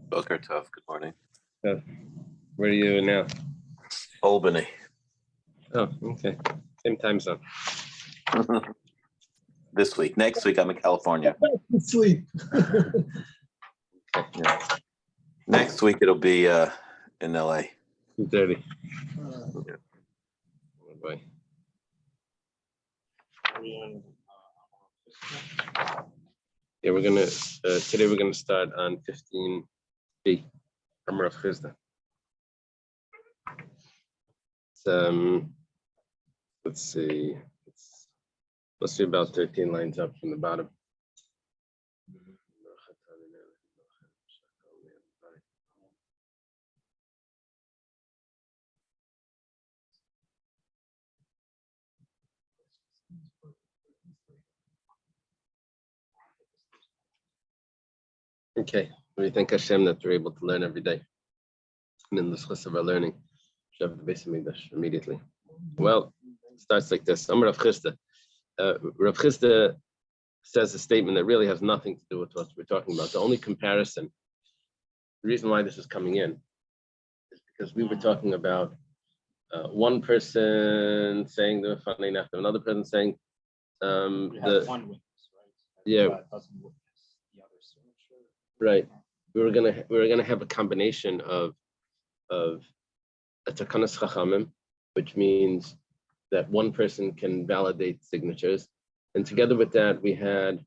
Boker Tov, good morning. Where are you now? Albany. Oh, okay. Same time zone. This week. Next week, I'm in California. Sleep. Yeah. Next week, it'll be in LA. 2:30. Yeah. Oh boy. Yeah, we're gonna today we're gonna start on 15b. Amar of Chisda. Let's see. It's must be about 13 lines up from the bottom. Okay, we thank Hashem that we're able to learn every day. And in the schus of our learning, we have the base of Mikdash immediately. Well, it starts like this. Amar Rav Chisda. Rav Chisda says a statement that really has nothing to do with what we're talking about. The only comparison, the reason why this is coming in, is because we were talking about one person saying the funny enough, another person saying We have one witness, right? Yeah. Doesn't witness the other signature. Right. We were gonna have a combination of a takanas chachamim, which means that one person can validate signatures, and together with that we had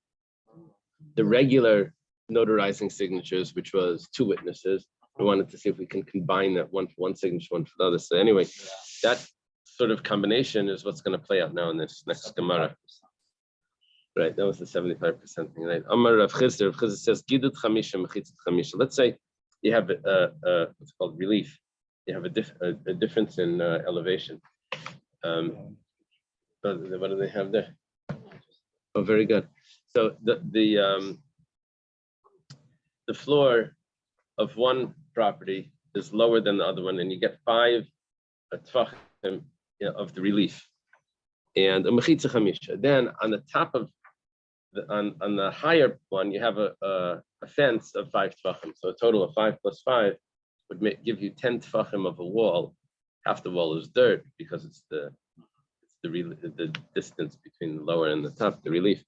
the regular notarizing signatures, which was two witnesses. We wanted to see if we can combine that, one for one signature, one for the other. So anyway, that sort of combination is what's going to play out now in this next Gemara. Right, that was the 75% thing, right? Amar Rav Chisda. Rav Chisda says, "Gidut chamisha mechitzat chamisha." Let's say you have what's called relief. You have a difference in elevation. What do they have there? Oh, very good. So the floor of one property is lower than the other one, and you get 5 tvachim of the relief, and a mechitzat chamisha. Then on the top of on the higher one, you have a fence of 5 tvachim. So a total of 5 plus 5 would give you 10 tvachim of a wall. Half the wall is dirt because it's the distance between the lower and the top, the relief.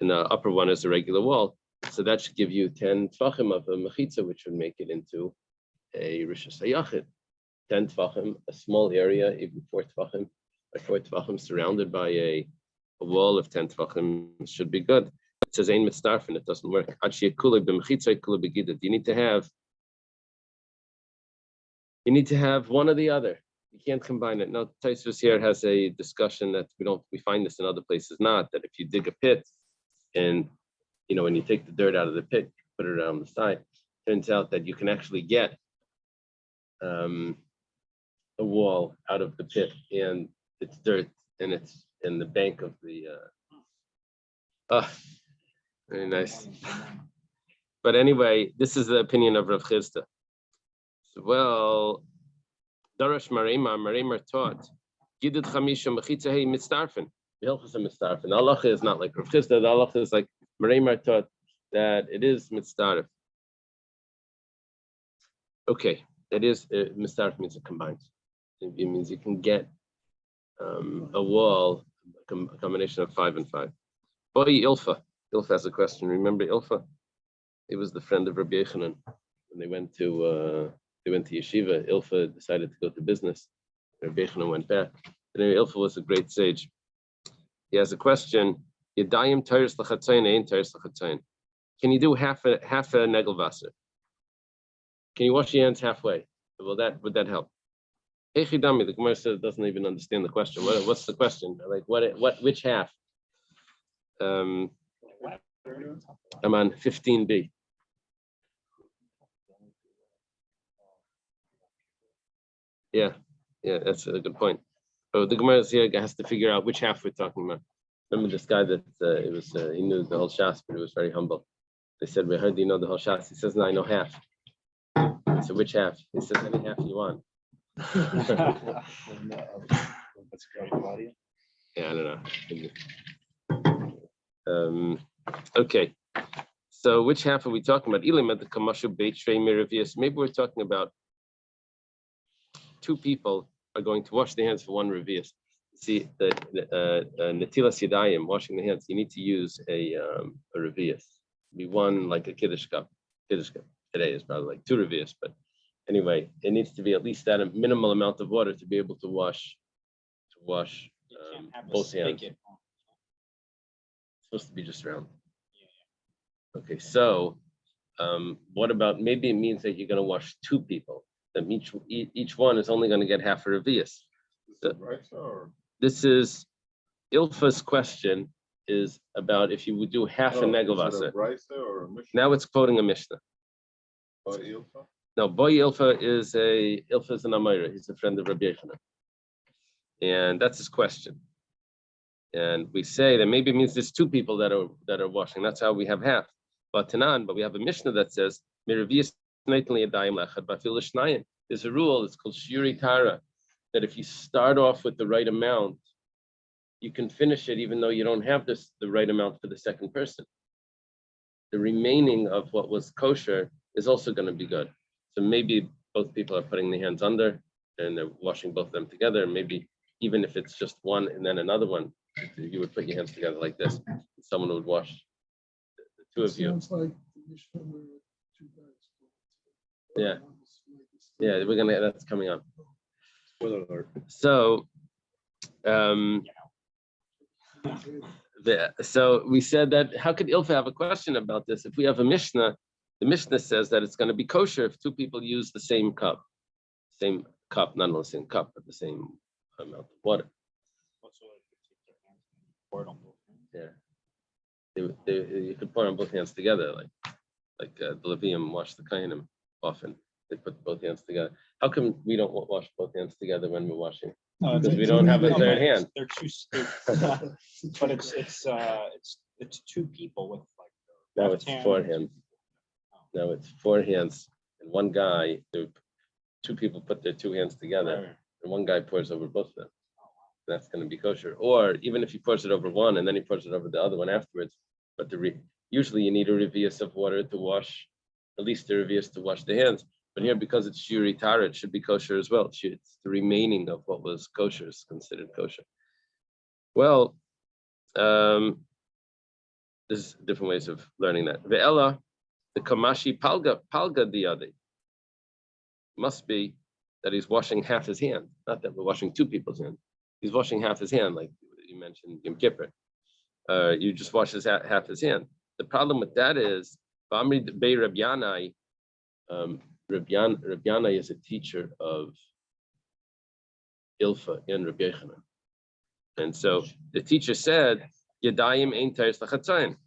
And the upper one is a regular wall. So that should give you 10 tvachim of a mechitza, which would make it into a rishus hayachid. 10 tvachim, a small area, even 4 tvachim, by 4 tvachim, surrounded by a wall of 10 tvachim should be good. It says ein mitzdarfen, it doesn't work. You need to have one or the other. You can't combine it. Now, Tosfos here has a discussion that we find this in other places not, that if you dig a pit and, when you take the dirt out of the pit, put it around the side, turns out that you can actually get a wall out of the pit, and it's dirt, and it's in the bank of the, very nice. But anyway, this is the opinion of Rav Chisda. Well, Darash Marimar taught, Gidut Chamisha Mechitza Hey Mitzdarfen. Hilchos Mitzdarfen. The halacha is not like Rav Chisda. The halacha is like Marimar taught that it is Mitzdarf. Okay, it is Mitzdarf means it combines. It means you can get a wall, a combination of 5 and 5. Boy, Ilfa. Ilfa has a question. Remember Ilfa? He was the friend of Rabbi Yochanan when they went to yeshiva. Ilfa decided to go to business. Rabbi Yochanan went back. And Ilfa was a great sage. He has a question. Yadayim tayris l'chatzayin, ein tayris l'chatzayin. Can you do half a negelvasser? Can you wash your hands halfway? Would that help? Echidami, the Gemara says it doesn't even understand the question. What's the question? Like which half? I'm on 15b. Yeah, that's a good point. So the Gemara here has to figure out which half we're talking about. Remember this guy that he knew the whole Shas, but he was very humble. They said, "We heard you know the whole Shas." He says, "No, I know half." I said, "Which half?" He says, "Any half you want." Yeah, I don't know. Okay, So which half are we talking about? Maybe we're talking about two people are going to wash their hands for one revius. See, the netilas yadayim, washing the hands, you need to use a revius. Be one like a kiddush cup. Kiddush cup today is probably like 2 revius, but anyway, it needs to be at least that a minimal amount of water to be able to wash both hands. It's supposed to be just round. Okay, so what about, maybe it means that you're going to wash 2 people. That each one is only going to get half a revius. This is Ilfa's question is about if you would do half a negavasa. Now it's quoting a Mishnah. No, Boy Ilfa is an Amira. He's a friend of Rabbi Yochanan. And that's his question. And we say that maybe it means there's 2 people that are washing. That's how we have half. But we have a Mishnah that says there's a rule, it's called Shiuri Tara, that if you start off with the right amount, you can finish it even though you don't have the right amount for the second person. The remaining of what was kosher is also going to be good. So maybe both people are putting their hands under and they're washing both of them together. Maybe even if it's just one and then another one, you would put your hands together like this. Someone would wash the 2 of you. Sounds like yeah, that's coming up. Spoiler alert. So, so we said that how could Ilfa have a question about this? If we have a Mishnah, the Mishnah says that it's going to be kosher if 2 people use the same cup, not only the same cup, but the same amount of water. Yeah, you could pour on both hands together, like the Levium wash the Kainim often. They put both hands together. How come we don't wash both hands together when we're washing? Because we don't have a third hand. They're too, but it's 2 people with like. Now it's 4 hands. Now it's 4 hands and one guy. 2 people put their 2 hands together, and one guy pours over both of them. That's going to be kosher. Or even if he pours it over one and then he pours it over the other one afterwards. But usually you need a revius of water to wash, at least a revius to wash the hands. But here, because it's Shuri Tara, it should be kosher as well. It's the remaining of what was kosher is considered kosher. Well, there's different ways of learning that. Ve'ela, the kamashi palga diade, must be that he's washing half his hand. Not that we're washing 2 people's hands. He's washing half his hand, like you mentioned, Yom Kippur. You just wash half his hand. The problem with that is, Bamri Bey Rabbi Yanai, Rabbi Yanai is a teacher of Ilfa and Rabbi Yochanan. And so the teacher said, Yadayim ein teres lachatzayin.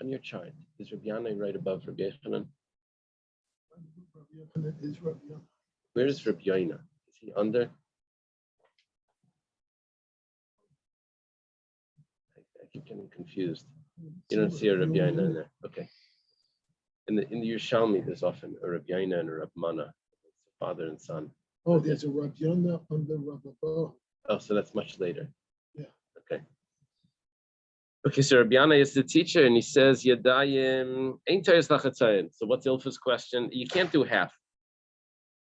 On your chart, is Rabbi Yanai right above Rabbi Yochanan? Where is Rabbi Yoina? Is he under? I keep getting confused. You don't see a Rabbi Yoina in there. Okay. In the Yerushalmi, there's often a Rabbi Yoina and a Rabbi Mana, father and son. Oh, there's a Rabbi Yoina under Rabbi Bo. Oh, so that's much later. Yeah. Okay. Okay, so Rabbi Yana is the teacher, and he says, Yadayim ein teres lachatzayin. So what's Ilfa's question? You can't do half.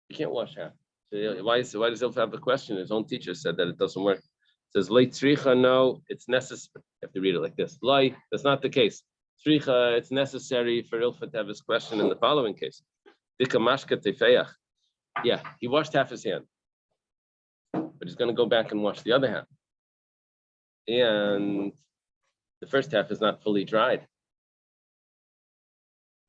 You can't wash half. So why does Ilfa have a question? His own teacher said that it doesn't work. It says, Lei tzricha, no, it's necessary. You have to read it like this. Lei, that's not the case. Tzricha, it's necessary for Ilfa to have his question in the following case. Dika mashka tefeach. Yeah, he washed half his hand, but he's going to go back and wash the other half. And the first half is not fully dried.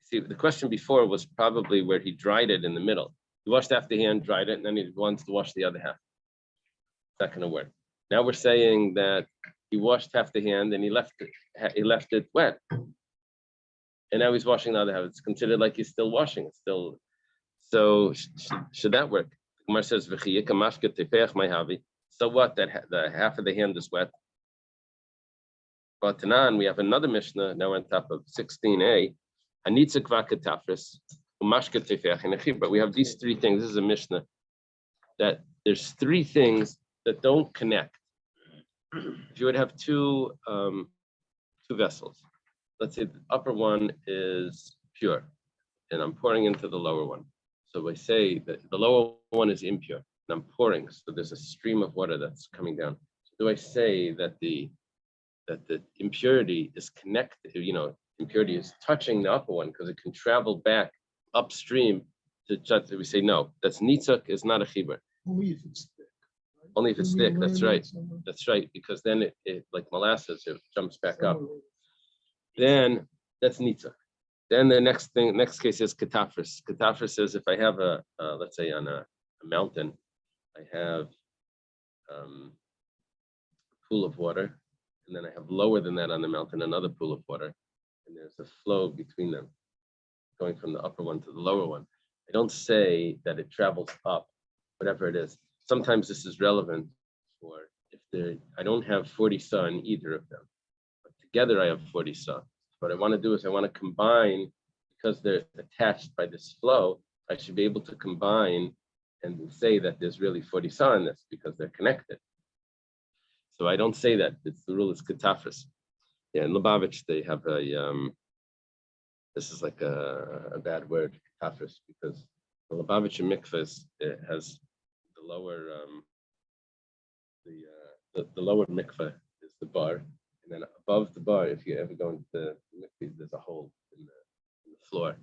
See, the question before was probably where he dried it in the middle. He washed half the hand, dried it, and then he wants to wash the other half. It's not going to work. Now we're saying that he washed half the hand and he left it wet. And now he's washing the other half. It's considered like he's still washing. It's still. So should that work? Gemara says, so what? That the half of the hand is wet. But Tanan, we have another Mishnah now on top of 16a. But we have these 3 things. This is a Mishnah that there's 3 things that don't connect. If you would have two two vessels. Let's say the upper one is pure, and I'm pouring into the lower one. So I say that the lower one is impure, and I'm pouring. So there's a stream of water that's coming down. So do I say that the impurity is connected? Impurity is touching the upper one because it can travel back upstream to. We say no. That's nitzuk is not a chibur. Only if it's thick. Right? Only if it's Didn't we thick. That's learn that right. somewhere? That's right. Because then it like molasses, it jumps back up. Somewhere. Then that's nitzuk. Then the next case is katafris. Katafris is if I have let's say on a mountain, I have a pool of water, and then I have lower than that on the mountain another pool of water, and there's a flow between them, going from the upper one to the lower one. I don't say that it travels up, whatever it is. Sometimes this is relevant for if I don't have 40 sa in either of them, but together I have 40 sa. What I want to do is I want to combine, because they're attached by this flow, I should be able to combine and say that there's really 40 sa in this because they're connected. So I don't say that. The rule is katafris. Yeah, in Lubavitch they have this is like a bad word, katafris, because the Lubavitch mikvahs has the lower the lower mikvah is the bar. And then above the bar, if you ever go into the mikveh, there's a hole in the floor.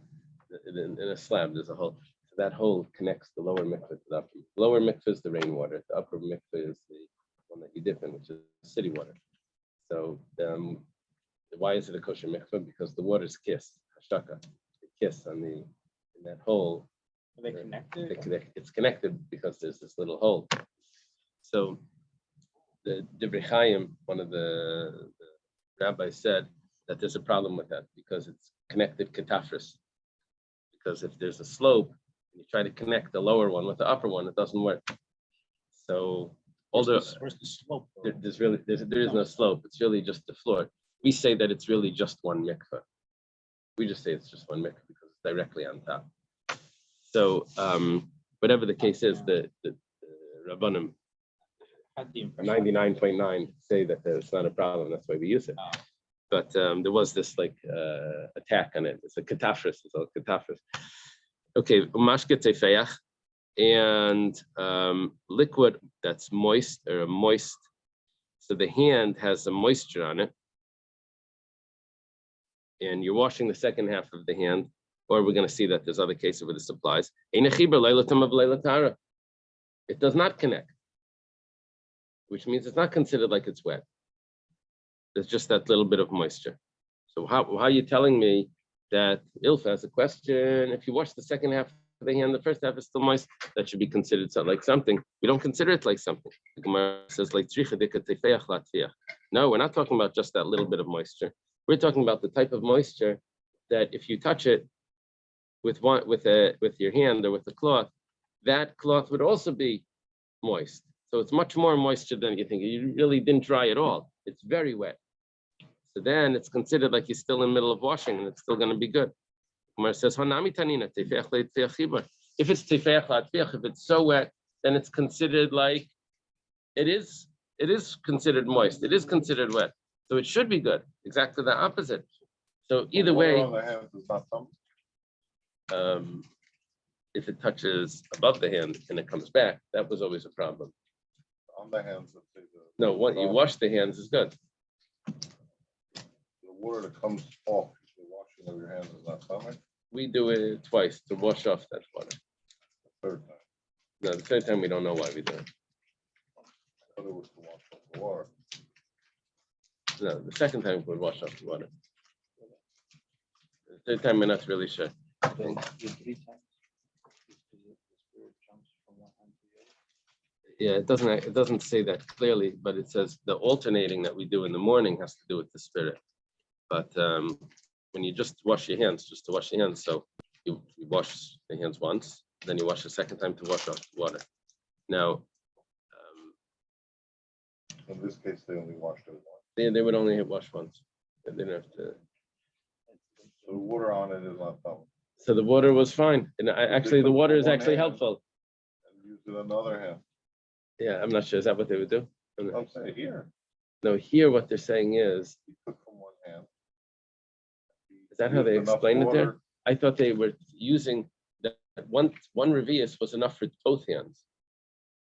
In a slab, there's a hole. So that hole connects the lower mikveh to the upper. The lower mikveh is the rainwater. The upper mikveh is the one that you dip in, which is city water. So why is it a kosher mikveh? Because the waters kiss, hashaka, they kiss in that hole. Are they connected? It's connected because there's this little hole. So the Divrei Chaim, one of the rabbis, said that there's a problem with that because it's connected katafris. Because if there's a slope and you try to connect the lower one with the upper one, it doesn't work. So Where's the slope? there is no slope. It's really just the floor. We say that it's really just one mikveh. We just say it's just one mikveh because it's directly on top. So whatever the case is, the Rabbanim 99.9 say that it's not a problem. That's why we use it. But there was this attack on it. It's a katafris. It's a katafris. Okay, mashke tefeach, and liquid that's moist or moist. So the hand has some moisture on it, and you're washing the second half of the hand. Or we're going to see that there's other cases where this applies. It does not connect, which means it's not considered like it's wet. There's just that little bit of moisture. So how are you telling me that Ilfa has a question? If you wash the second half of the hand, the first half is still moist, that should be considered like something. We don't consider it like something. The Gemara says like no, we're not talking about just that little bit of moisture. We're talking about the type of moisture that if you touch it with your hand or with the cloth, that cloth would also be moist. So it's much more moisture than you think. You really didn't dry at all. It's very wet. So then it's considered like you're still in the middle of washing and it's still going to be good. Gemara says, if it's tefeach latfiach, if it's so wet, then it's considered like it is considered moist. It is considered wet. So it should be good. Exactly the opposite. So either way, if it touches above the hand and it comes back, that was always a problem. On the hands, No, what you wash the hands is good. The water that comes off, the washing of your hands is not coming. We do it twice to wash off that water. The third time. No, the third time we don't know why we do it. I thought it was to wash off the water. No, the second time we wash off the water. The third time we're not really sure. Yeah, it doesn't say that clearly, but it says the alternating that we do in the morning has to do with the spirit. But when you just wash your hands, just to wash your hands, so you wash the hands once, then you wash the second time to wash off the water. Now, In this case, they only washed it once. they would only wash once. They didn't have to. So the water on it is not coming. So the water was fine, and actually the water is actually helpful. And use it on the other hand. Yeah, I'm not sure. Is that what they would do? I'm saying here. No, here what they're saying is You took from one hand. Is that how they Used enough explained it there? water. I thought they were using that one revius was enough for both hands.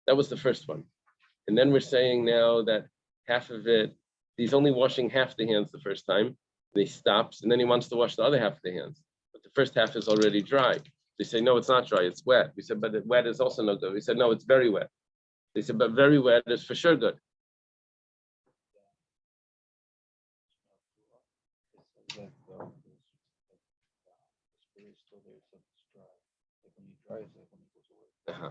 That was the first one. And then we're saying now that half of it, he's only washing half the hands the first time. He stops, and then he wants to wash the other half of the hands. But the first half is already dry. They say, no, it's not dry, it's wet. We said, but wet is also no good. We said, no, it's very wet. They said, but very wet is for sure good. Uh-huh.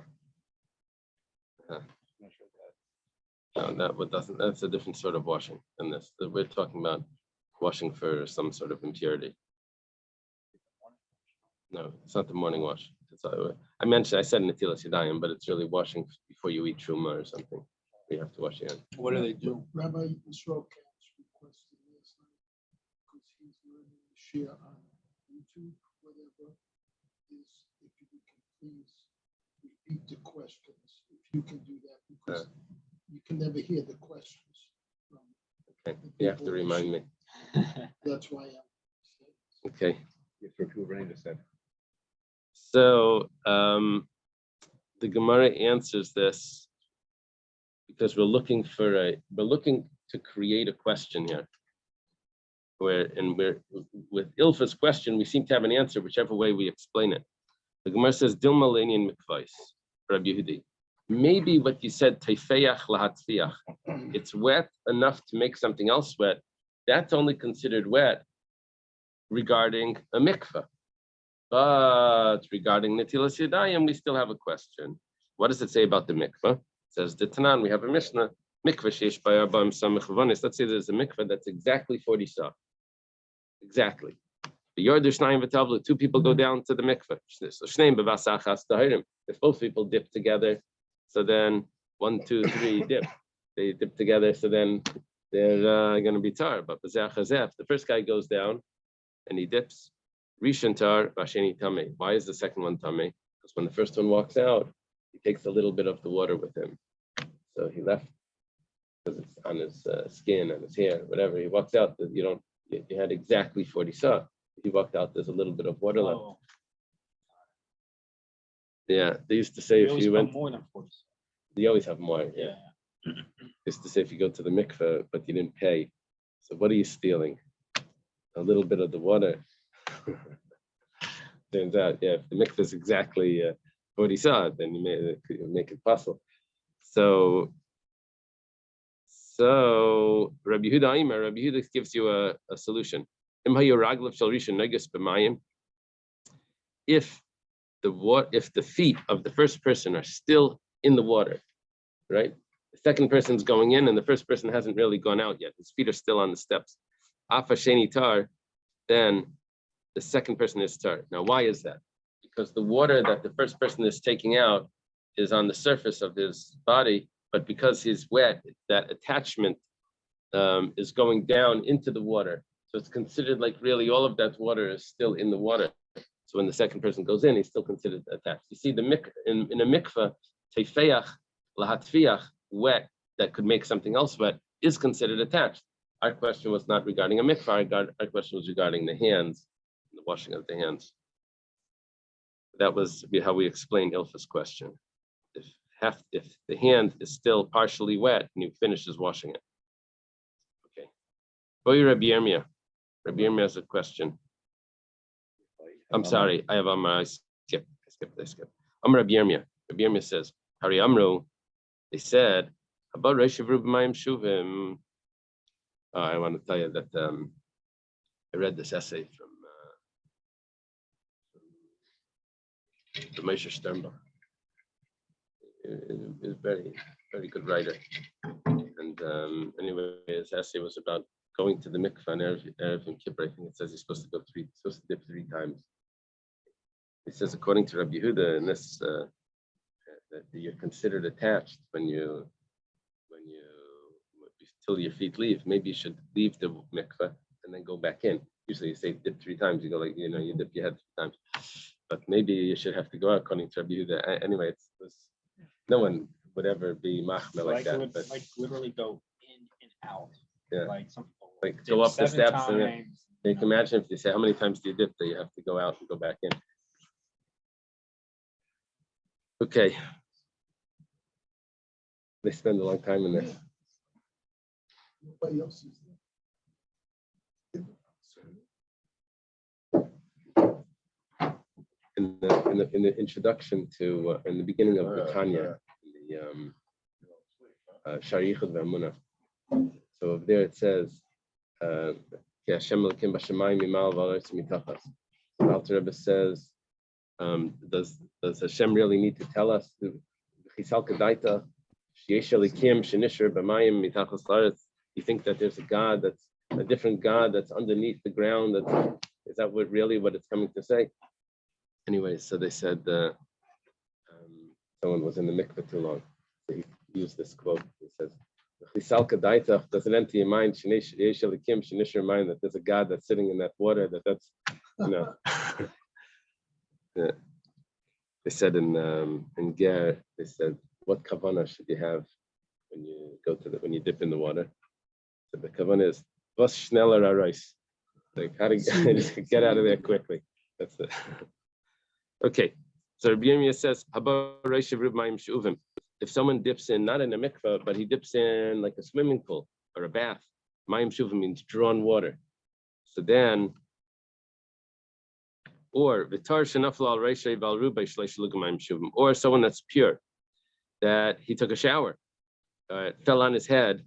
No, that's a different sort of washing than this. We're talking about washing for some sort of impurity. No, it's not the morning wash. I said Netilas Yadayim, but it's really washing before you eat truma or something. You have to wash your hands. What do they do? Rabbi Yisrael Katz requested last night, because he's learning the share on YouTube, whatever, is if you can please repeat the questions, if you can do that, because you can never hear the questions. Okay, you have to remind me. That's why I'm. Okay. For people ready to say. So the Gemara answers this because we're looking to create a question here. We're with Ilfa's question, we seem to have an answer whichever way we explain it. The Gemara says, Dilma Lanian Mikvais, Rabbi Yehudi. Maybe what you said, Teifeach lahatfiach, it's wet enough to make something else wet. That's only considered wet regarding a mikvah. But regarding Netilas Yadayim, we still have a question. What does it say about the mikvah? It says, the Tanan, we have a Mishnah, mikvah sheish by arba'im samech levanis. Let's say there's a mikvah that's exactly 40 sa. Exactly. The Yorder Shnayim v'Tavla, two people go down to the mikvah. So Shneim b'vasachas tahirim. If both people dip together, so then 1, 2, 3 dip. They dip together, so then they're going to be tar. But the first guy goes down and he dips. Rishon tar, vasheni tameh. Why is the second one tameh? Because when the first one walks out, he takes a little bit of the water with him. So he left because it's on his skin and his hair, whatever. He walks out. You had exactly 40 sa. He walked out. There's a little bit of water left. Oh, Yeah, they used to say you if always you got went, more than 40. they always have more. Yeah. They used to say if you go to the mikveh but you didn't pay, so what are you stealing? A little bit of the water. Turns out, yeah, if the mikveh is exactly 40 sa, then you make it possible. So Rabbi Yehuda gives you a solution. If the feet of the first person are still in the water, right? The second person's going in and the first person hasn't really gone out yet. His feet are still on the steps. Afa sheni tar, then the second person is tar. Now, why is that? Because the water that the first person is taking out is on the surface of his body, but because he's wet, that attachment is going down into the water. So it's considered like really all of that water is still in the water. So when the second person goes in, he's still considered attached. You see, in a mikveh, teifeach lahatfiach, wet that could make something else wet, is considered attached. Our question was not regarding a mikveh. Our question was regarding the hands, the washing of the hands. That was how we explained Ilfa's question. If the hand is still partially wet and he finishes washing it. Okay. Boy, Rabbi Yirmiyah. Rabbi Yirmiyah has a question. I'm sorry, I have I skipped. I'm Rabbi Yirmiyah. Rabbi Yirmiyah says, Hari Amru, they said, about Reshiv Rubayim Shuvim. I want to tell you that I read this essay from Moshe Sternbach. He's a very, very good writer. And anyway, his essay was about going to the mikvah and Erev Yom Kippur. I think it says he's supposed to dip 3 times. He says, according to Rabbi Yehuda, in this, that you're considered attached when you till your feet leave. Maybe you should leave the mikveh and then go back in. Usually you say dip 3 times. You go like, you dip your head 3 times. But maybe you should have to go out according to Rabbi Yehuda. Anyway, no one would ever be machmir like that. But Like literally go in and out. Yeah. Like some people like go up the Dip 7 steps, and then times. you can imagine if they say how many times do you dip, that you have to go out and go back in. Okay. They spend a long time in there. Nobody else is there. In the introduction to in the beginning of the Tanya, the Sharichot V'Amunah. So over there it says, "Ki Hashem Elokim b'shamayim mimal v'aretz mitachas." The Alter Rebbe says, does Hashem really need to tell us? Chisal kadaita sheyesh elikim shenisher b'mayim mitachas la'aretz. You think that there's a God that's a different God that's underneath the ground? Is that what it's coming to say? Anyway, so they said someone was in the mikveh too long. So he used this quote. He says, doesn't enter your mind that there's a God that's sitting in that water, that's yeah. They said in Ger, they said, what kavanah should you have when you when you dip in the water? So the kavanah is was schneller arais. Like how to get out of there quickly. That's it. Okay, so Rabbi Yirmiyah says, if someone dips in, not in a mikveh, but he dips in like a swimming pool or a bath, mayim shuvim means drawn water. So then, or or someone that's pure, that he took a shower, it fell on his head,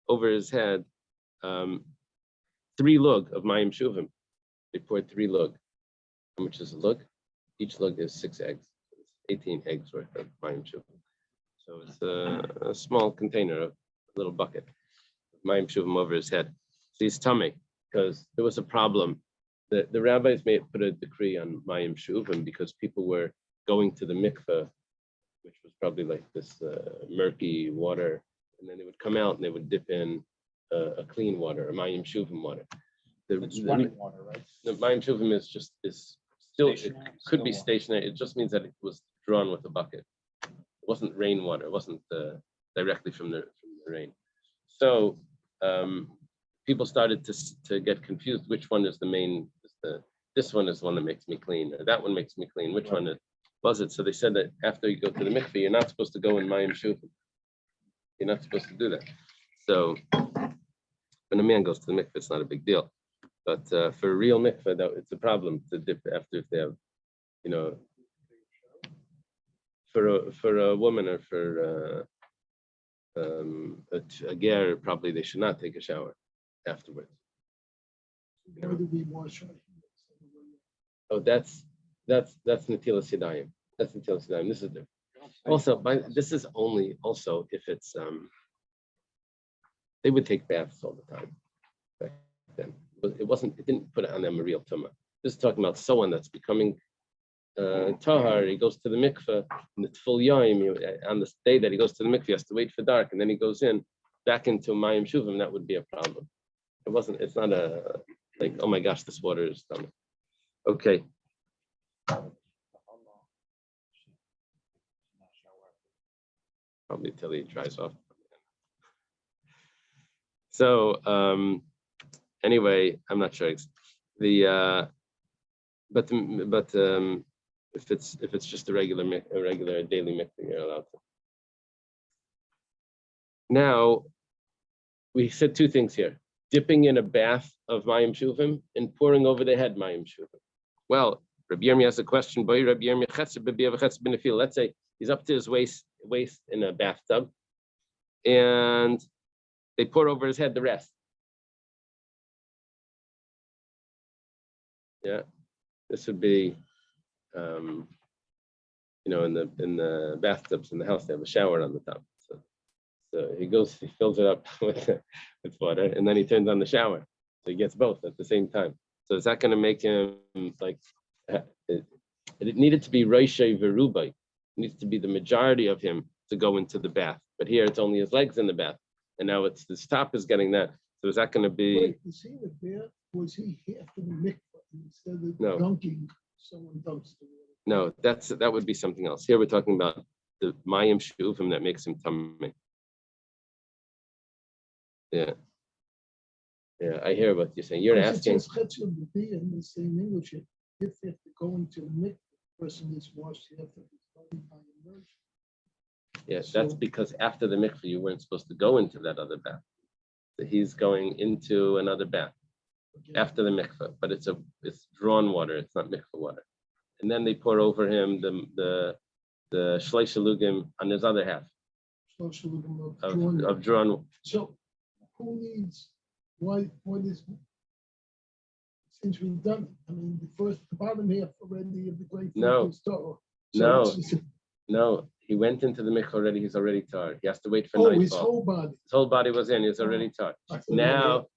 over his head, 3 lug of mayim shuvim. They poured 3 lug. How much is a lug? Each lug is 6 eggs. It's 18 eggs worth of mayim shuvim. So it's a small container, a little bucket of mayim shuvim over his head. So he's tummy because there was a problem. The rabbis may have put a decree on mayim shuvim because people were going to the mikveh, which was probably like this murky water, and then they would come out and they would dip in a clean water, a mayim shuvim water. It's running water, right? The mayim shuvim is still, it Stationary, could be still water. stationary. It just means that it was drawn with a bucket. It wasn't rainwater. It wasn't directly from the rain. So people started to get confused. Which one is the main? This one is the one that makes me clean, or that one makes me clean. Which one was it? So they said that after you go to the mikveh, you're not supposed to go in mayim shuvim. You're not supposed to do that. So when a man goes to the mikveh, it's not a big deal. But for a real mikveh, it's a problem to dip after if they have, for a woman or for a ger, probably they should not take a shower afterwards. Why do we wash our hands? Oh, that's netilas yadayim. That's netilas yadayim. This is different. Also, this is only also if it's they would take baths all the time back then. But it didn't put it on them a real tumah. This is talking about someone that's becoming tahar. He goes to the mikveh in the full yom. On the day that he goes to the mikveh, he has to wait for dark, and then he goes back into mayim shuvim. That would be a problem. It's not like, oh my gosh, this water is stomach. Okay. Probably till he dries off. So anyway, I'm not sure. But if it's just a regular daily mixing, you're allowed to. Now we said 2 things here: dipping in a bath of mayim shuvim and pouring over the head mayim shuvim. Well, Rabbi Yirmiyah has a question. Let's say he's up to his waist in a bathtub, and they pour over his head the rest. Yeah, this would be, in the bathtubs in the house, they have a shower on the top. So he fills it up with water, and then he turns on the shower. So he gets both at the same time. So is that going to make him like? It needed to be Roshei Verubai. It needs to be the majority of him to go into the bath. But here it's only his legs in the bath, and now it's his top is getting that. So is that going to be? Wait, is he in the bath? Was he after the mikveh instead of dunking? Someone dumps the water. No, that would be something else. Here we're talking about the mayim shuvim that makes him tummy. Yeah. Yeah, I hear what you're saying. You're Because asking. It says Chetzer B'Bi in the same English. If after going to the mikveh, the person is washed after his body by immersion. Yes, that's So- because after the mikveh, you weren't supposed to go into that other bath. So he's going into another bath Okay. after the mikveh, but it's drawn water. It's not mikveh water. And then they pour over him the shleish lugim on his other half Social movement of drawn. So who needs, what is, since we've done it, I mean, the bottom half already of the great. No. Torah. No. So it's- No, he went into the mikveh already. He's already tar. He has to wait for Oh, his nightfall. whole body. His whole body was in. He's already tar. I thought-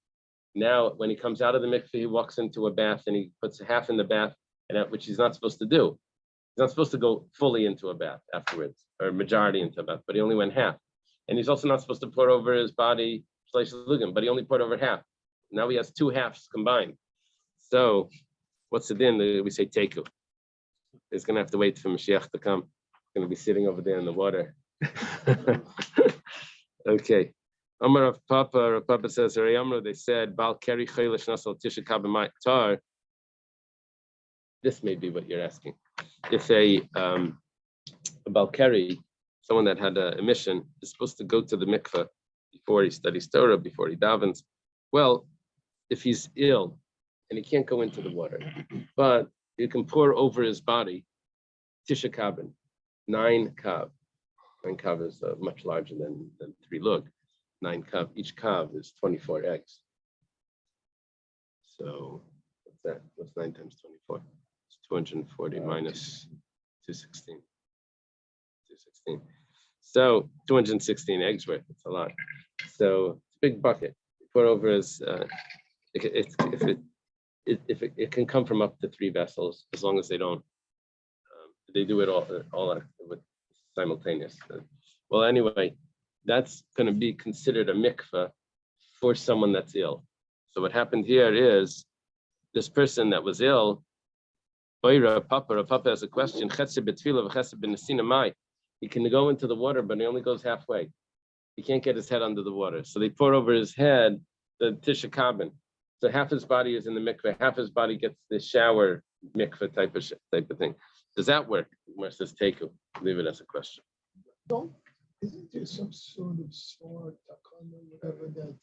Now, when he comes out of the mikveh, he walks into a bath and he puts half in the bath, which he's not supposed to do. He's not supposed to go fully into a bath afterwards, or majority into a bath, but he only went half. And he's also not supposed to pour over his body, but he only poured over half. Now he has two halves combined. So, what's the din? We say teku. He's going to have to wait for Mashiach to come. He's going to be sitting over there in the water. Okay. Amar of Papa says, they said, Bal Keri Chaylish Nasal Tisha Kabamai Tar. This may be what you're asking. If a Balkari, someone that had a mission, is supposed to go to the mikveh before he studies Torah, before he davens. Well, if he's ill and he can't go into the water, but you can pour over his body Tisha Kabin, 9 kav. 9 kav is much larger than 3 lug. 9 kav. Each kav is 24 eggs. So what's that? What's 9 times 24? It's 240 minus 216. 216. So 216 eggs worth. It's a lot. So it's a big bucket. You pour over his. If it can come from up to 3 vessels, as long as they don't. They do it all with simultaneous. Well, anyway, that's going to be considered a mikveh for someone that's ill. So what happened here is this person that was ill. Papa has a question. He can go into the water, but he only goes halfway. He can't get his head under the water. So they pour over his head the tisha kabin. So half his body is in the mikveh, half his body gets the shower mikveh type of thing. Does that work? Where it says teku? Leave it as a question. Isn't there some sort of sword, takana, whatever, that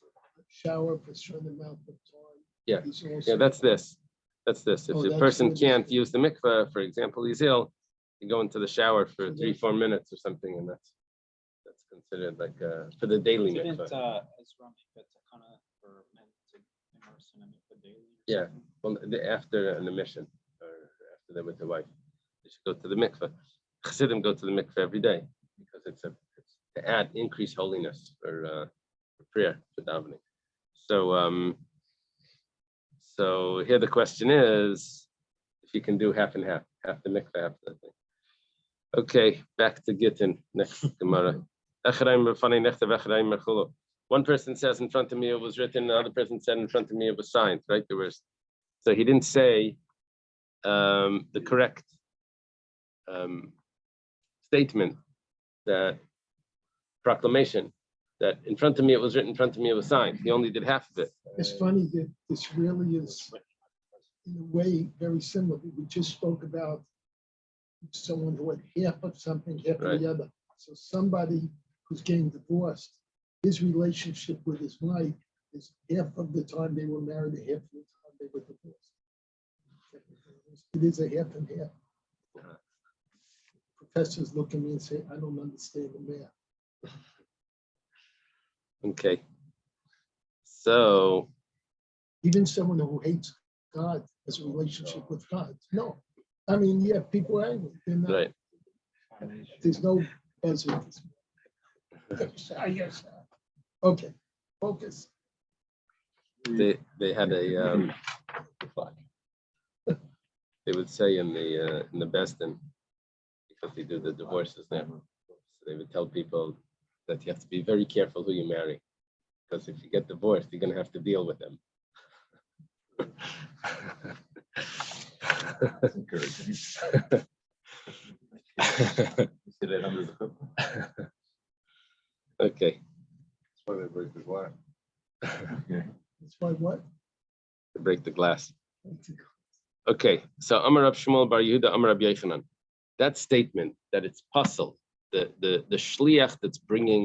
shower for a certain amount of time? Yeah. is also- Yeah, that's this. That's this. If Oh, the that's person what it can't is. use the mikveh, for example, he's ill, you go into the shower for 3-4 minutes or something, and that's considered like for the daily Didn't mikveh. Ezra make a takana for men to immerse in a mikveh daily? Or Yeah. something? Well, after an emission or after they're with the wife, they should go to the mikveh. Chassidim go to the mikveh every day because it's to add increased holiness for prayer, for davening. So here the question is if you can do half and half the mikveh, half the thing. Okay, back to Gittin, next Gemara. One person says in front of me it was written, another person said in front of me it was signed, right? So he didn't say the correct statement, that proclamation, that in front of me it was written, in front of me it was signed. He only did half of it. It's funny that this really is, in a way, very similar. We just spoke about someone who had half of something, half of the other. So somebody who's getting divorced, his relationship with his wife is half of the time they were married, and half of the time they were divorced. It is a half and half. Professors look at me and say, I don't understand the math. Okay. So Even someone who hates God has a relationship with God. No. I mean, yeah, people are angry. They're not, right. There's no buzzer. Yes. Okay, focus. They had a they would say in the Besdin, because they do the divorces there, so they would tell people that you have to be very careful who you marry, because if you get divorced, you're going to have to deal with them. That's encouraging. You see that under the hook? Okay. That's why they break his wife. Okay. That's why what? glass. Okay, so Amar Rav Shmuel Bar Yehuda Amar Rabbi Yochanan. That statement that it's puzzle, the shliach that's bringing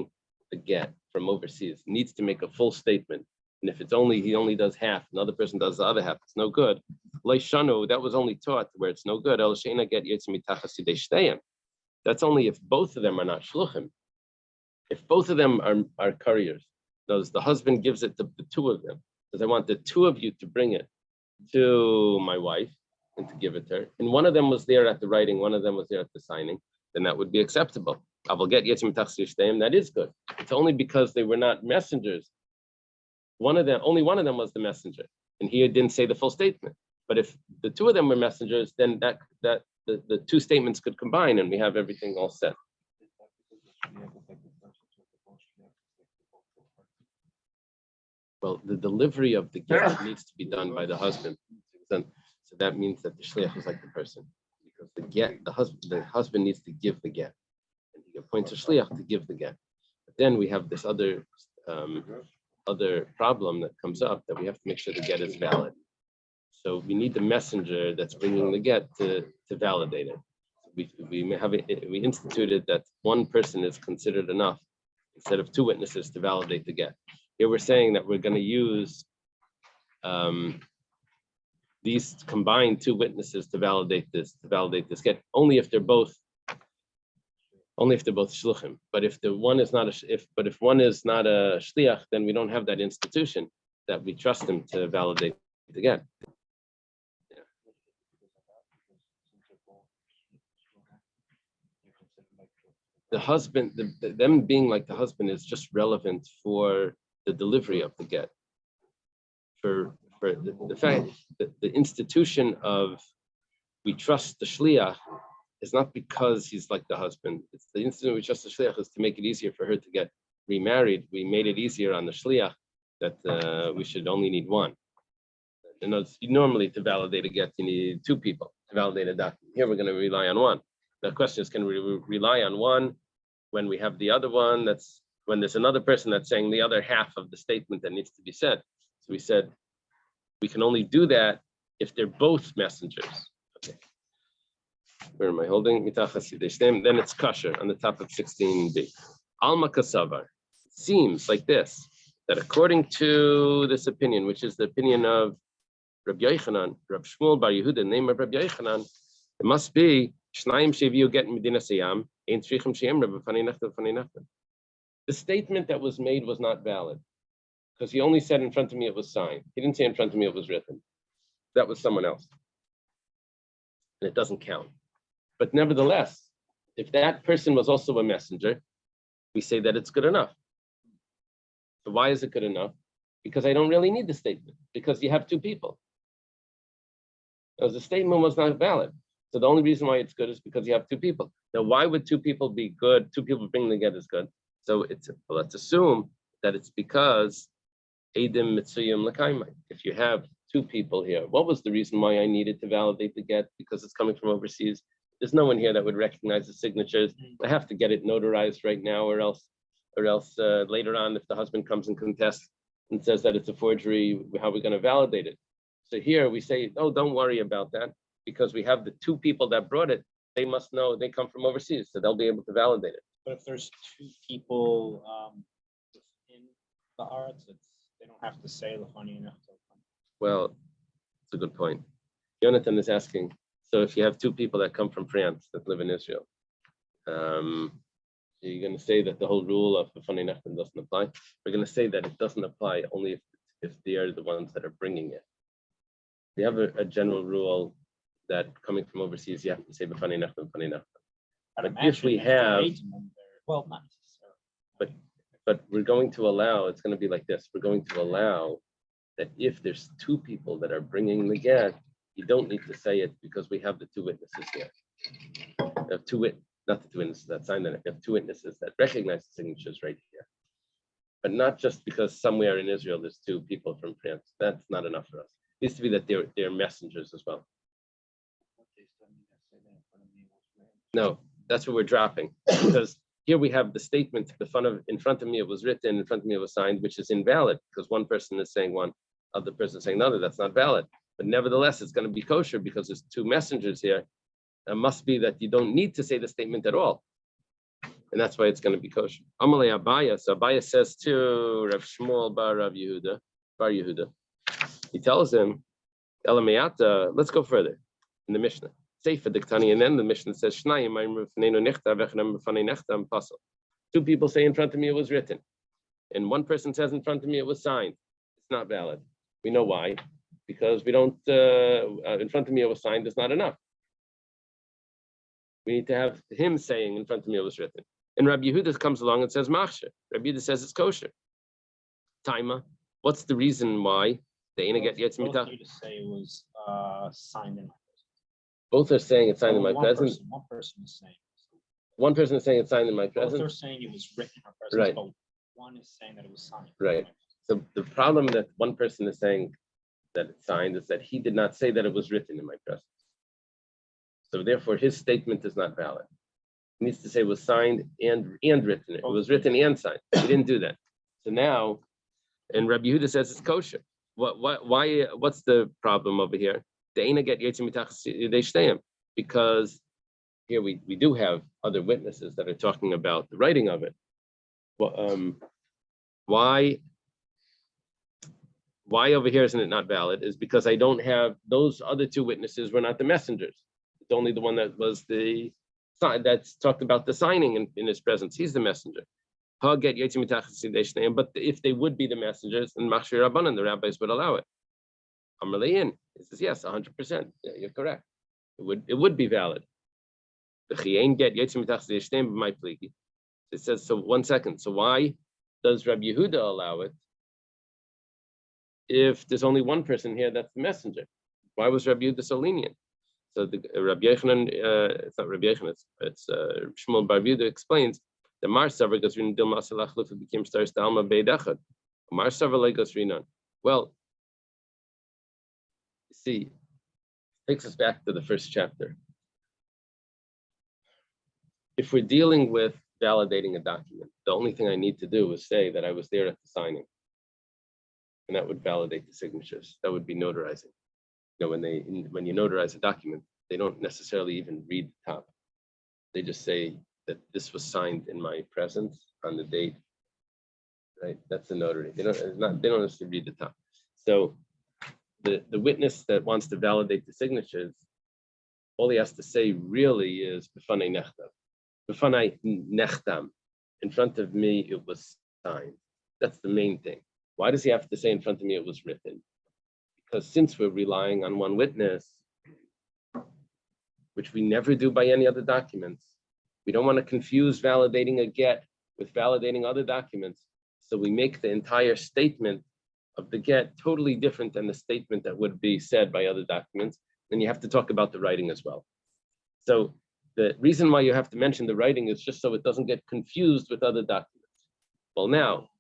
the get from overseas needs to make a full statement. And if he only does half, another person does the other half, it's no good. Leishanu, that was only taught where it's no good. El sheina get yitz mitachas yidei shteihem. That's only if both of them are not shluchim. If both of them are couriers, those the husband gives it to the two of them, because I want the two of you to bring it to my wife and to give it to her. And one of them was there at the writing, one of them was there at the signing, then that would be acceptable. I will get yitzim tachsishteim. That is good. It's only because they were not messengers. Only one of them was the messenger, and he didn't say the full statement. But if the two of them were messengers, then the two statements could combine, and we have everything all set. Well, the delivery of the gift needs to be done by the husband. So that means that the shliach is like the person, because the husband needs to give the get, and he appoints a shliach to give the get. But then we have this other problem that comes up, that we have to make sure the get is valid. So we need the messenger that's bringing the get to validate it. We instituted that one person is considered enough instead of two witnesses to validate the get. Here we're saying that we're going to use these combined two witnesses to validate this get, only if they're both shluchim. But if one is not if one is not a shliach, then we don't have that institution that we trust him to validate the get. The husband, them being like the husband is just relevant for the delivery of the get. For the fact that the institution of we trust the shliach is not because he's like the husband. It's the institution we trust the shliach is to make it easier for her to get remarried. We made it easier on the shliach that we should only need one. Normally to validate a get, you need two people to validate a document. Here we're going to rely on one. The question is, can we rely on one when we have the other one? That's when there's another person that's saying the other half of the statement that needs to be said. So we said we can only do that if they're both messengers. Okay. Where am I holding? Then it's kosher on the top of 16b. Alma kasavar. Seems like this, that according to this opinion, which is the opinion of Rabbi Yochanan, Rabbi Shmuel Bar Yehuda, the name of Rabbi Yochanan, it must be Shnayim Sheviu Get Medina Sayam, Ein Tzrichim She'em Rabbi Fanei Nachman. The statement that was made was not valid, because he only said in front of me it was signed. He didn't say in front of me it was written. That was someone else. And it doesn't count. But nevertheless, if that person was also a messenger, we say that it's good enough. So why is it good enough? Because I don't really need the statement, because you have two people. Because the statement was not valid. So the only reason why it's good is because you have two people. Now, why would two people be good? Two people bringing the get is good. So let's assume that it's because Eidim Mitzuyim L'Kaimai. If you have two people here, what was the reason why I needed to validate the get? Because it's coming from overseas. There's no one here that would recognize the signatures. I have to get it notarized right now, or else later on, if the husband comes and contests and says that it's a forgery, how are we going to validate it? So here we say, oh, don't worry about that, because we have the two people that brought it. They must know they come from overseas, so they'll be able to validate it. But if there's two people in the arts, they don't have to say Lefani enough. Well, it's a good point. Jonathan is asking, so if you have two people that come from France that live in Israel, you're going to say that the whole rule of Lefani Nachman doesn't apply? We're going to say that it doesn't apply only if they are the ones that are bringing it. We have a general rule that coming from overseas, you have to say Lefani Nachman, Lefani Nachman. But if we have, well, not necessarily. but we're going to allow, it's going to be like this. We're going to allow that if there's two people that are bringing the get, you don't need to say it because we have the two witnesses here. We have not the two witnesses that signed it. We have two witnesses that recognize the signatures right here. But not just because somewhere in Israel there's two people from France. That's not enough for us. It needs to be that they're messengers as well. No, that's what we're dropping, because here we have the statement in front of me it was written, in front of me it was signed, which is invalid because one person is saying one, other person is saying another. That's not valid. but nevertheless, it's going to be kosher because there's two messengers here. It must be that you don't need to say the statement at all. And that's why it's going to be kosher. Amalei Abaya. So Abaya says to Rav Shmuel bar Yehuda. He tells him, Elameata, let's go further in the Mishnah. Seifa diktani, and then the Mishnah says, two people say in front of me it was written, and one person says in front of me it was signed. It's not valid. We know why. Because we don't, in front of me it was signed is not enough. We need to have him saying in front of me it was written. And Rabbi Yehuda comes along and says, Machsher. Rabbi Yehuda says it's kosher. Taima, what's the reason why the Eina get Yetz Mitach? Both need to say it was signed in my presence. Both are saying it's signed in my presence. One person is saying. One person is saying it's signed in my Both are presence. saying it was written in her presence, Right. but one is saying that it was signed. Right. So the problem that one person is saying that it's signed is that he did not say that it was written in my presence. So therefore, his statement is not valid. He needs to say it was signed and written. It was written and signed. He didn't do that. So now, and Rabbi Yehuda says it's kosher. Why? What's the problem over here? The Eina get Yetz Mitach they shteyim, because here we do have other witnesses that are talking about the writing of it. Well, why over here isn't it not valid? Is because I don't have those other two witnesses were not the messengers. It's only the one that was that's talked about the signing in his presence. He's the messenger. But if they would be the messengers, then Machshir Rabbanan, the rabbis would allow it. Amrlein, he says yes, 100%. Yeah, you're correct. It would be valid. It says so. 1 second. So why does Rabbi Yehuda allow it if there's only one person here that's the messenger? Why was Rabbi Yehuda so lenient? So the Rabbi Yechanan, it's not Rabbi Yechanan, it's Shmuel bar Yehuda explains the Mar Savar goes rin dil masalach lufa became stars dalma beidachad. Mar Savar le goes rinan. Well, see, takes us back to the first chapter. If we're dealing with validating a document, the only thing I need to do is say that I was there at the signing, and that would validate the signatures. That would be notarizing. You know, when you notarize a document, they don't necessarily even read the top. They just say that this was signed in my presence on the date. Right? That's the notary. They don't necessarily read the top. So the witness that wants to validate the signatures, all he has to say really is b'fanei nechtam. B'fanei nechtam. In front of me, it was signed. That's the main thing. Why does he have to say in front of me it was written? Because since we're relying on one witness, which we never do by any other documents, we don't want to confuse validating a get with validating other documents. So we make the entire statement of the get totally different than the statement that would be said by other documents. Then you have to talk about the writing as well. So the reason why you have to mention the writing is just so it doesn't get confused with other documents. Well, now,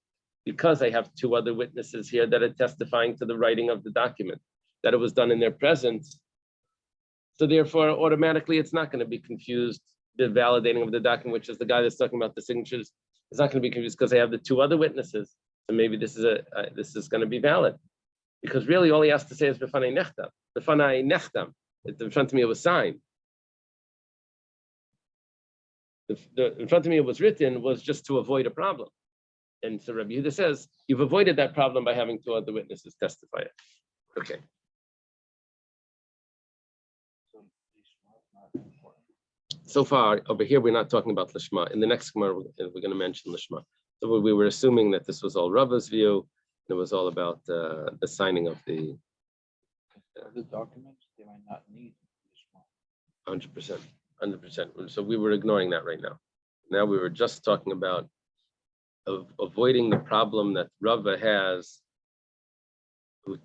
because I have two other witnesses here that are testifying to the writing of the document, that it was done in their presence, so therefore automatically it's not going to be confused. The validating of the document, which is the guy that's talking about the signatures, is not going to be confused because I have the two other witnesses. So maybe this is going to be valid, because really all he has to say is b'fanei nechtam. B'fanei nechtam. In front of me it was signed. In front of me it was written was just to avoid a problem. And so Rabbi Yehuda says, you've avoided that problem by having two other witnesses testify it. Okay. So far, over here, we're not talking about Lishma. In the next Gemara, we're going to mention Lishma. So we were assuming that this was all Rava's view. It was all about the signing of the documents, they might not need. 100%. 100%. So we were ignoring that right now. Now we were just talking about avoiding the problem that Rava has, who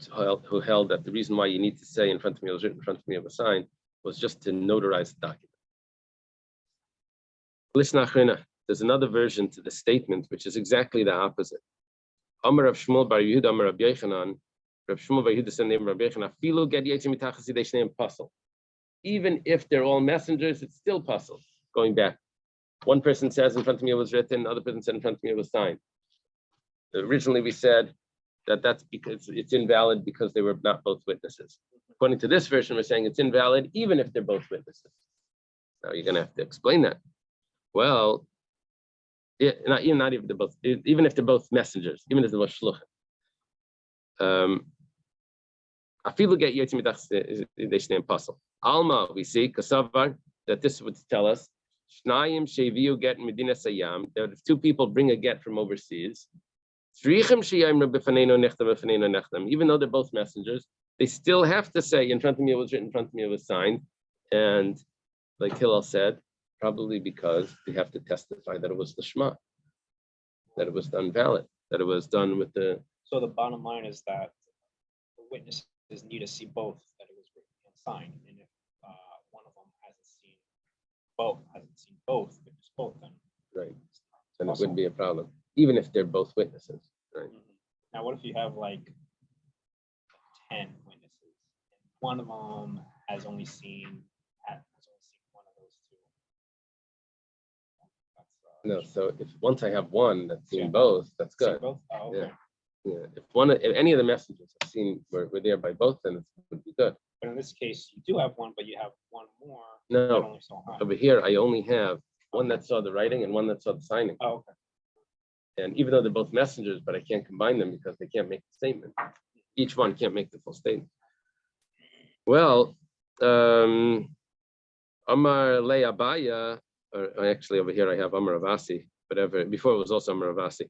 held that the reason why you need to say in front of me it was written, in front of me it was signed, was just to notarize the document. There's another version to the statement which is exactly the opposite. Amar Rav Shmuel bar Yehuda, Amar Rav Yechanan, Rav Shmuel bar Yehuda said name Rav Yechanan, Filo get Yetzim Mitachas Yidei Shneim Pasal. Even if they're all messengers, it's still puzzle. Going back, one person says in front of me it was written, another person said in front of me it was signed. Originally we said that's because it's invalid because they were not both witnesses. According to this version, we're saying it's invalid even if they're both witnesses. Now you're going to have to explain that. Well, not even if they're both, even if they're both messengers, even if they're both shluchim. I feel get you to apostle. Alma, we see Kasavar that this would tell us Shnayim Sheviu get Medina Sayam, that if two people bring a get from overseas, even though they're both messengers, they still have to say, in front of me it was written, in front of me it was signed. And like Hillel said, probably because they have to testify that it was the Shema, that it was done valid, that it was done with the. So the bottom line is that the witnesses need to see both, that it was written and signed. And if one of them hasn't seen both, if it's both, then Right. Then it wouldn't be a problem, even if they're both witnesses. Right. Now, what if you have like 10 witnesses? And one of them has only seen one of those two. No, so if once I have one that's seen Yeah. both, that's Seen good. both? Oh, okay. Yeah. If any of the messengers I've seen were there by both, then it would be good. But in this case, you do have one, but you have one more. No. that only saw one. Over here, I only have one that saw the writing and one that saw the signing. Oh, okay. And even though they're both messengers, but I can't combine them because they can't make the statement. Each one can't make the full statement. Well, Amar Le Abaya, or actually over here I have Amar Avasi, whatever. Before it was also Amar Avasi.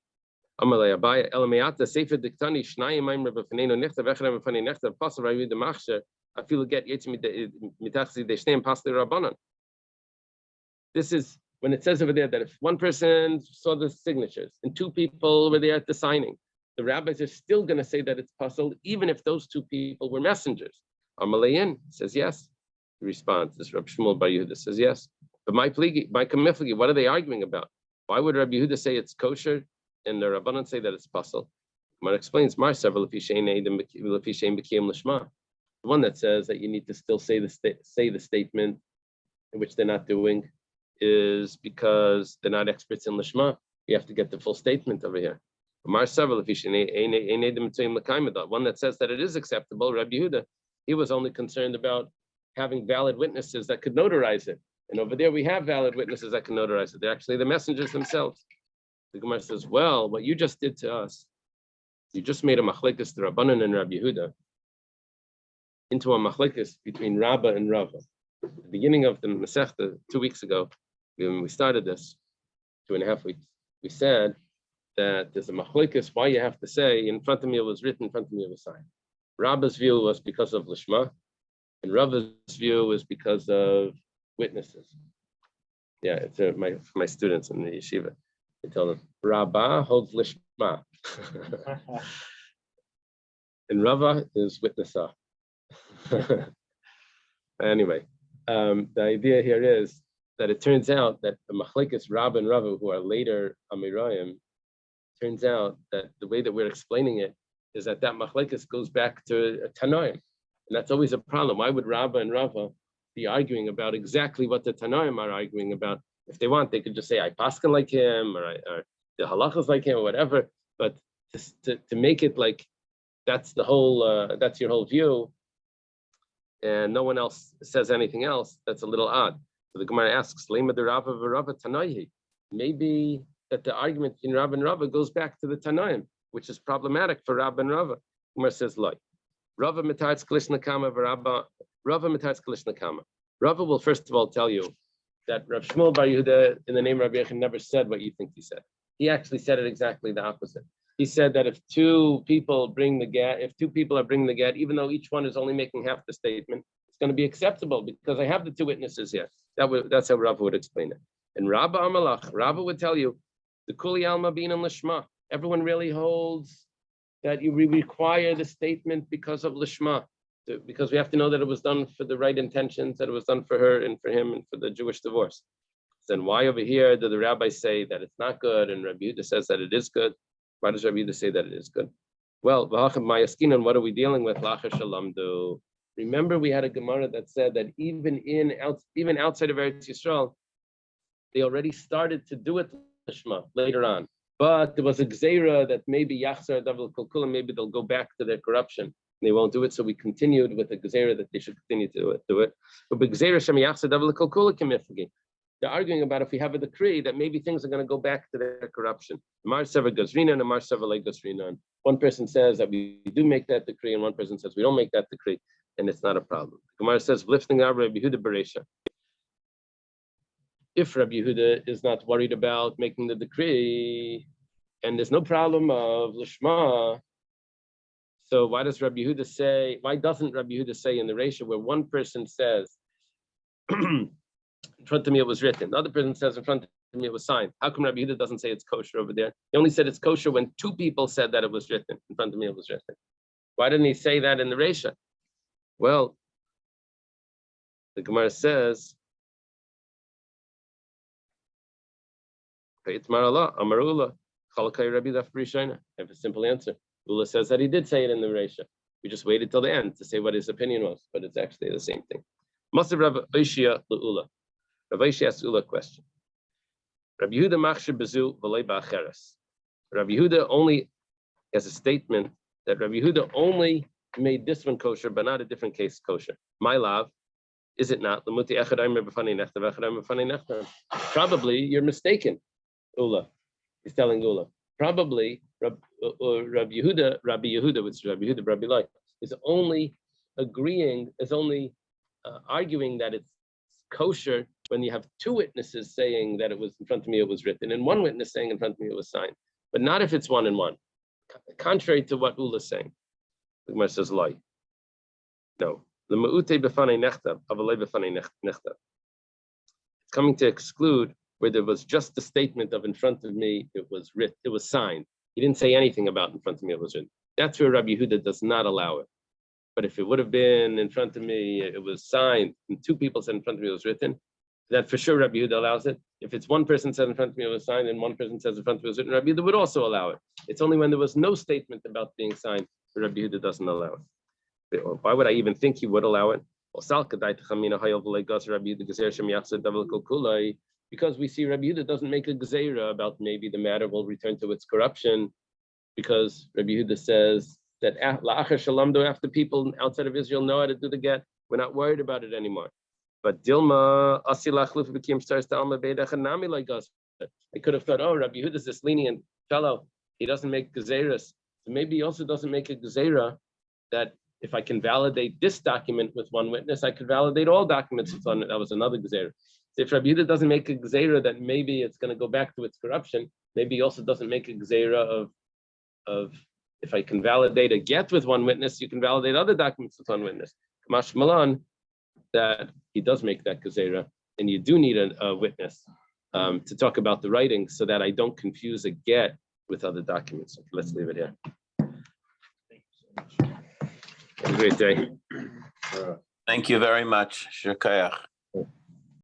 Amar Le Abaya, Elameata Sefer Diktani Shnayim Maimer B'Faneno Nechta V'Echrem B'Fanei Nechta Pasal Rayu De Machsher. I feel get Yetz Mitachzi De Shnei Pasli Rabbanan. This is when it says over there that if one person saw the signatures and two people were there at the signing, the rabbis are still going to say that it's puzzled, even if those two people were messengers. Amalein says yes. He responds, this Rabbi Shmuel Bar Yehuda says yes. But my kamiflagi, what are they arguing about? Why would Rabbi Yehuda say it's kosher and the Rabbanan say that it's puzzle? Mar explains, Mar several the one that says that you need to still say the statement, which they're not doing, is because they're not experts in Lishma. You have to get the full statement over here. The one that says that it is acceptable, Rabbi Yehuda, he was only concerned about having valid witnesses that could notarize it. And over there we have valid witnesses that can notarize it. They're actually the messengers themselves. The Gemara says, well, what you just did to us, you just made a machlekes to Rabbanan and Rabbi Yehuda into a machlekes between Rabbah and Rava. At the beginning of the Masechta 2 weeks ago, when we started this, 2.5 weeks, we said that there's a machlekes why you have to say in front of me it was written, in front of me it was signed. Rabbah's view was because of Lishma, and Rava's view was because of witnesses. Yeah, it's my students in the yeshiva. They tell them Rabbah holds Lishma, and Rava is witnessa. Anyway, the idea here is that it turns out that the machlekes Rabbah and Rava, who are later Amirayim, turns out that the way that we're explaining it is that machlekes goes back to Tanoim, and that's always a problem. Why would Rabbah and Rava be arguing about exactly what the Tanoim are arguing about? If they want, they could just say I paskin like him, or the halachas like him, or whatever. But to make it like that's the whole that's your whole view, and no one else says anything else, that's a little odd. So the Gemara asks, Lema de Rava v'Rava Tanoihi. Maybe that the argument between Rava and Rava goes back to the Tanoim, which is problematic for Rava and Rava. Gemara says, like, Rava mitarz klishna kama v'Rava mitarz klishna kama. Rava will first of all tell you that Rav Shmuel Bar Yehuda in the name of Rabbi Yechon never said what you think he said. He actually said it exactly the opposite. He said that if two people are bringing the get, even though each one is only making half the statement, it's going to be acceptable because I have the two witnesses here. That's how Rava would explain it. And Rabba Amalach, Rava would tell you, the Kuli Alma Bin and Lishma. Everyone really holds that we require the statement because of Lishma, because we have to know that it was done for the right intentions, that it was done for her and for him and for the Jewish divorce. Then why over here do the rabbis say that it's not good and Rabbi Yehuda says that it is good? Why does Rabbi Yehuda say that it is good? Well, what are we dealing with? Remember, we had a Gemara that said that even outside of Eretz Yisrael, they already started to do it Lishma later on. But there was a gzeira that maybe Yachzar Davel Kulkula, maybe they'll go back to their corruption. They won't do it, so we continued with the gzeira that they should continue to do it. But gzeira Shem Yachzar Davel Kulkula Kimifagi. They're arguing about if we have a decree that maybe things are going to go back to their corruption. Mar Sever Gazrina and Mar Sever Le Gazrina. One person says that we do make that decree, and one person says we don't make that decree, and it's not a problem. Gemara says, lifting our Rabbi Yehuda Beresha. If Rabbi Yehuda is not worried about making the decree, and there's no problem of Lishma, so why does Rabbi Yehuda say, why doesn't Rabbi Yehuda say in the ratio where one person says, in front of me it was written, the other person says in front of me it was signed. How come Rabbi Yehuda doesn't say it's kosher over there? He only said it's kosher when two people said that it was written. In front of me it was written. Why didn't he say that in the ratio? Well, the Gemara says, I have a simple answer. Ula says that he did say it in the ratio. We just waited till the end to say what his opinion was, but it's actually the same thing. Must have Rav Oishia Ula. Rav Oishia asked Ula a question. Rabbi Yehuda machshir bezu v'lei ba'acheres. Rabbi Yehuda only has a statement that Rabbi Yehuda only made this one kosher, but not a different case kosher. My love, is it not? Probably you're mistaken, Ula. He's telling Ula. Probably Rabbi Yehuda, which is Rabbi Yehuda, Rabbi Lai, is only agreeing, is only arguing that it's kosher when you have two witnesses saying that it was in front of me, it was written, and one witness saying in front of me, it was signed, but not if it's one and one. Contrary to what Ula is saying. The Gemara says, lie. No. It's coming to exclude where there was just the statement of in front of me, it was written, it was signed. He didn't say anything about in front of me, it was written. That's where Rabbi Yehuda does not allow it. But if it would have been in front of me, it was signed, and two people said in front of me it was written, that for sure Rabbi Yehuda allows it. If it's one person said in front of me it was signed, and one person says in front of me it was written, Rabbi Yehuda would also allow it. It's only when there was no statement about being signed that Rabbi Yehuda doesn't allow it. Why would I even think he would allow it? Because we see Rabbi Yehuda doesn't make a gzeira about maybe the matter will return to its corruption, because Rabbi Yehuda says that after people outside of Israel know how to do the get, we're not worried about it anymore. But Dilma, I could have thought, oh, Rabbi Yehuda is this lenient fellow, he doesn't make gezeiras. So maybe he also doesn't make a gezeira that if I can validate this document with one witness, I could validate all documents with one. That was another gezeira. So if Rabbi Yehuda doesn't make a gezeira that maybe it's going to go back to its corruption, maybe he also doesn't make a gezeira of if I can validate a get with one witness, you can validate other documents with one witness. Kamash Malan, that he does make that gezeira, and you do need a witness to talk about the writing so that I don't confuse a get with other documents. So let's leave it here. Have a great day. Thank you very much. Shukayach.